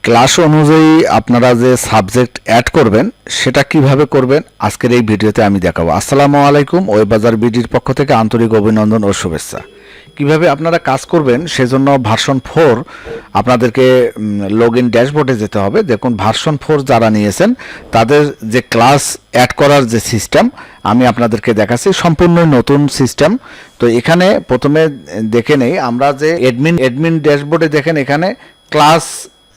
Class অনুযায়ী আপনারা যে সাবজেক্ট অ্যাড করবেন সেটা কিভাবে করবেন আজকের এই ভিডিওতে আমি দেখাবো। আসসালামু আলাইকুম, ওয়েববাজার বিডির পক্ষ থেকে আন্তরিক অভিনন্দন ও শুভেচ্ছা। কিভাবে আপনারা কাজ করবেন সেজন্য ভার্সন 4 আপনাদেরকে লগইন ড্যাশবোর্ডে যেতে হবে। দেখুন, ভার্সন 4 যারা নিয়েছেন তাদের যে ক্লাস অ্যাড করার যে সিস্টেম আমি আপনাদেরকে দেখাচ্ছি, সম্পূর্ণ নতুন সিস্টেম। তো এখানে প্রথমে দেখে নেই আমরা যে অ্যাডমিন ড্যাশবোর্ডে দেখেন এখানে ক্লাস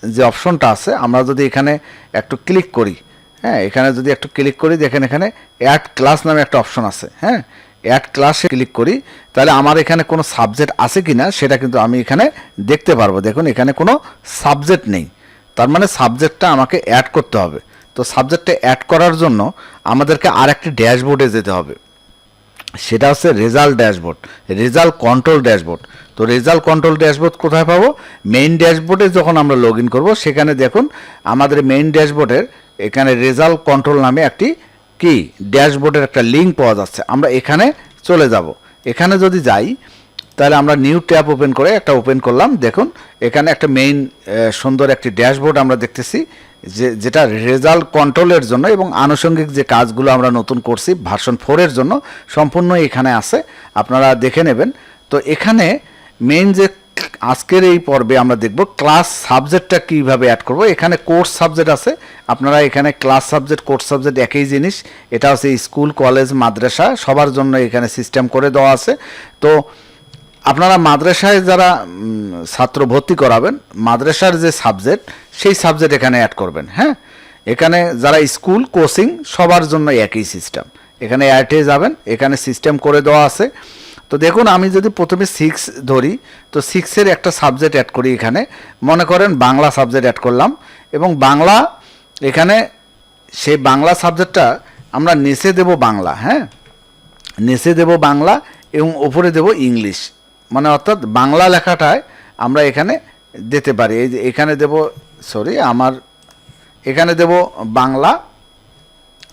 যে অপশনটা আছে, আমরা যদি এখানে একটু ক্লিক করি, হ্যাঁ, এখানে যদি একটু ক্লিক করি দেখেন এখানে অ্যাড ক্লাস নামে একটা অপশন আছে। হ্যাঁ, অ্যাড ক্লাসে ক্লিক করি, তাহলে আমার এখানে কোনো সাবজেক্ট আছে কি না সেটা কিন্তু আমি এখানে দেখতে পারবো। দেখুন, এখানে কোনো সাবজেক্ট নেই, তার মানে সাবজেক্টটা আমাকে অ্যাড করতে হবে। তো সাবজেক্টটা অ্যাড করার জন্য আমাদেরকে আর একটি ড্যাশবোর্ডে যেতে হবে, সেটা হচ্ছে result dashboard, result control dashboard. তো রেজাল্ট কন্ট্রোল ড্যাশবোর্ড কোথায় পাবো? মেইন ড্যাশবোর্ডে যখন আমরা লগ ইন করবো সেখানে দেখুন আমাদের মেইন ড্যাশবোর্ডের এখানে রেজাল্ট কন্ট্রোল নামে একটি কি ড্যাশবোর্ডের একটা লিঙ্ক পাওয়া যাচ্ছে। আমরা এখানে চলে যাব। এখানে যদি যাই তাহলে আমরা নিউ ট্যাব ওপেন করে একটা ওপেন করলাম। দেখুন এখানে একটা মেইন সুন্দর একটি ড্যাশবোর্ড আমরা দেখতেছি, যেটা রেজাল্ট কন্ট্রোলের জন্য এবং আনুষঙ্গিক যে কাজগুলো আমরা নতুন করছি ভার্সন 4-এর জন্য সম্পূর্ণ এখানে আছে, আপনারা দেখে নেবেন। তো এখানে মেইন যে আজকের এই পর্বে আমরা দেখব ক্লাস সাবজেক্টটা কীভাবে অ্যাড করব। এখানে কোর্স সাবজেক্ট আছে, আপনারা এখানে ক্লাস সাবজেক্ট কোর্স সাবজেক্ট একই জিনিস। এটা হচ্ছে স্কুল, কলেজ, মাদ্রাসা সবার জন্য এখানে সিস্টেম করে দেওয়া আছে। তো আপনারা মাদ্রাসায় যারা ছাত্র ভর্তি করাবেন, মাদ্রাসার যে সাবজেক্ট সেই সাবজেক্ট এখানে অ্যাড করবেন। হ্যাঁ, এখানে যারা স্কুল, কোচিং সবার জন্য একই সিস্টেম। এখানে অ্যাডে যাবেন, এখানে সিস্টেম করে দেওয়া আছে। তো দেখুন, আমি যদি প্রথমে 6 ধরি, তো 6-এর একটা সাবজেক্ট অ্যাড করি। এখানে মনে করেন বাংলা সাবজেক্ট অ্যাড করলাম, এবং বাংলা এখানে সেই বাংলা সাবজেক্টটা আমরা নিচে দেব বাংলা। হ্যাঁ, নিচে দেব বাংলা এবং উপরে দেব ইংলিশ, মানে অর্থাৎ বাংলা লেখাটায় আমরা এখানে দিতে পারি। এই যে এখানে দেব, সরি আমার এখানে দেব বাংলা,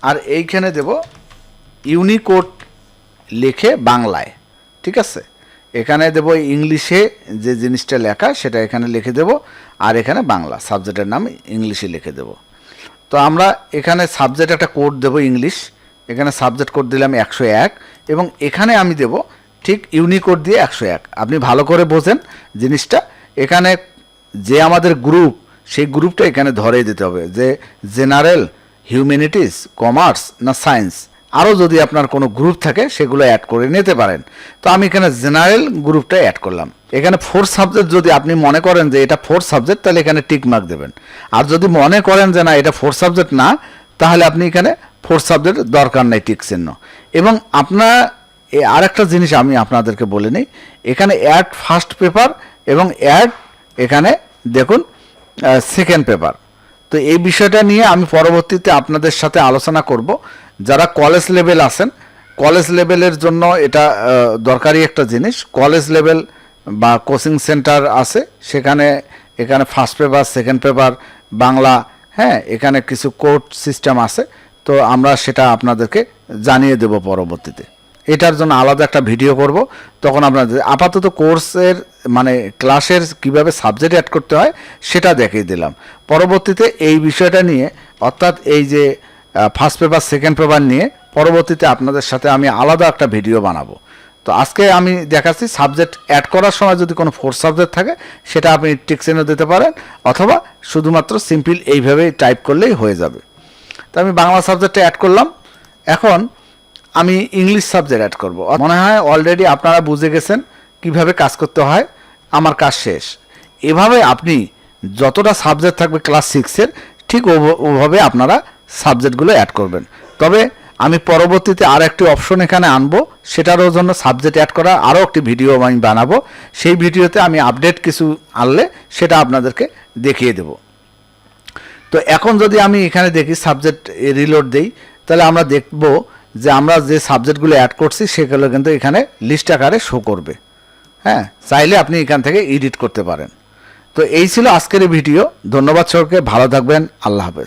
আর এইখানে দেব ইউনিকোড লিখে বাংলায়, ঠিক আছে। এখানে দেব ইংলিশে যে জিনিসটা লেখা সেটা এখানে লিখে দেব, আর এখানে বাংলা সাবজেক্টের নাম ইংলিশে লিখে দেব। তো আমরা এখানে সাবজেক্ট একটা কোড দেব ইংলিশ, এখানে সাবজেক্ট কোড দিলাম 101, এবং এখানে আমি দেব ঠিক ইউনিকোড দিয়ে 101। আপনি ভালো করে বোঝেন জিনিসটা। এখানে যে আমাদের গ্রুপ সেই গ্রুপটা এখানে ধরে দিতে হবে, যে জেনারেল, হিউম্যানিটিস, কমার্স না সায়েন্স। আরও যদি আপনার কোনো গ্রুপ থাকে সেগুলো অ্যাড করে নিতে পারেন। তো আমি এখানে জেনারেল গ্রুপটা অ্যাড করলাম। এখানে 4 সাবজেক্ট যদি আপনি মনে করেন যে এটা 4 সাবজেক্ট, তাহলে এখানে টিক মার্ক দেবেন। আর যদি মনে করেন যে না এটা 4 সাবজেক্ট না, তাহলে আপনি এখানে 4 সাবজেক্ট দরকার নেই টিক চিহ্ন। এবং আপনার আরেকটা জিনিস আমি আপনাদেরকে বলে নিই, এখানে অ্যাড ফার্স্ট পেপার এবং অ্যাড এখানে দেখুন সেকেন্ড পেপার। তো এই বিষয়টা নিয়ে আমি পরবর্তীতে আপনাদের সাথে আলোচনা করব। যারা কলেজ লেভেল আছেন, কলেজ লেভেলের জন্য এটা দরকারি একটা জিনিস। কলেজ লেভেল বা কোচিং সেন্টার আছে, সেখানে এখানে first paper, second paper Bangla, হ্যাঁ, এখানে কিছু কোড সিস্টেম আছে। তো আমরা সেটা আপনাদেরকে জানিয়ে দেব পরবর্তীতে। এটার জন্য আলাদা একটা ভিডিও করব, তখন আপনাদের আপাতত কোর্সের মানে ক্লাসের কিভাবে সাবজেক্ট অ্যাড করতে হয় সেটা দেখিয়ে দিলাম। পরবর্তীতে এই বিষয়টা নিয়ে, অর্থাৎ এই যে ফার্স্ট পেপার, সেকেন্ড পেপার নিয়ে পরবর্তীতে আপনাদের সাথে আমি আলাদা একটা ভিডিও বানাবো। তো আজকে আমি দেখাচ্ছি সাবজেক্ট অ্যাড করার সময় যদি কোনো 4 সাবজেক্ট থাকে সেটা আপনি টিক চিহ্ন দিতে পারেন, অথবা শুধুমাত্র সিম্পল এইভাবে টাইপ করলেই হয়ে যাবে। তো আমি বাংলা সাবজেক্টটা অ্যাড করলাম। এখন আমি ইংলিশ সাবজেক্ট অ্যাড করব। মনে হয় অলরেডি আপনারা বুঝে গেছেন কিভাবে কাজ করতে হয়। আমার কাজ শেষ। এভাবে আপনি যতটা সাবজেক্ট থাকবে ক্লাস 6-এর, ঠিক ওভাবে আপনারা সাবজেক্টগুলো অ্যাড করবেন। তবে আমি পরবর্তীতে আর একটি অপশন এখানে আনবো, সেটারও জন্য সাবজেক্ট অ্যাড করা আরও একটি ভিডিও আমি বানাবো। সেই ভিডিওতে আমি আপডেট কিছু আনলে সেটা আপনাদেরকে দেখিয়ে দেব। তো এখন যদি আমি এখানে দেখি সাবজেক্ট রিলোড দেই, তাহলে আমরা দেখব যে আমরা যে সাবজেক্টগুলো অ্যাড করছি সেগুলো কিন্তু এখানে লিস্ট আকারে শো করবে। হ্যাঁ, চাইলে আপনি এখান থেকে এডিট করতে পারেন। তো এই ছিল আজকের ভিডিও। ধন্যবাদ সবাইকে, ভালো থাকবেন, আল্লাহ হাফেজ।